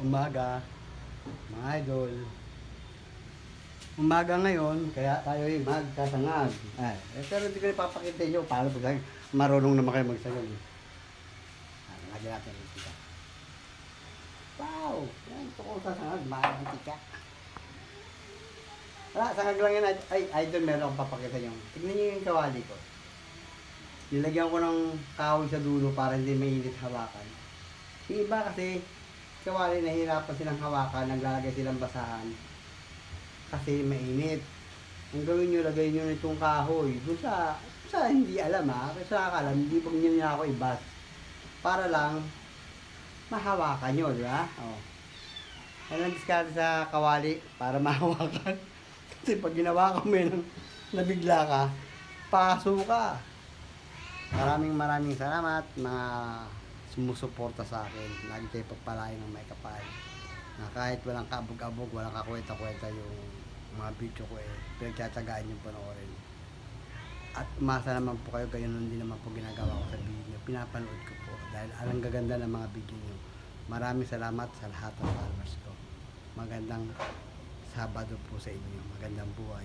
Umaga, mga idol. Umaga ngayon, kaya tayo ay magkasangag. Pero hindi ko ipapakita nyo paano pag marunong naman kayo magsangag. Lagyan natin yung tika. Wow! Yan, ito ko sasangag. Maagang tika. Wala, sangag lang yan. Ay, idol, meron akong papakita nyo. Tignan nyo yung kawali ko. Nilagyan ko ng kahoy sa dulo para hindi mainit hawakan. Yung iba kasi, kawali nahihirapan silang hawakan, naglalagay silang basahan. Kasi mainit. Ang gawin nyo, lagay nyo nitong kahoy. Doon sa hindi alam kasi sa nakakalam, hindi pag nyo niya ako ibas. Para lang, mahawakan nyo, di ba? O. Yan ang diskarte sa kawali para mahawakan. Kasi pag ginawa ka mo yun, nabigla ka, paso ka. Maraming salamat mga sumusuporta sa akin. Lagi kayo pagpalain ng may kapal. Na kahit walang kabog-abog, walang kakwenta-kwenta yung mga video ko pinagtsatsagaan yung panoorin. At umasa naman po kayo, gayon din naman po ginagawa ko sa video. Pinapanood ko po dahil alang gaganda ng mga video nyo. Maraming salamat sa lahat ng followers ko. Magandang Sabado po sa inyo. Magandang buhay.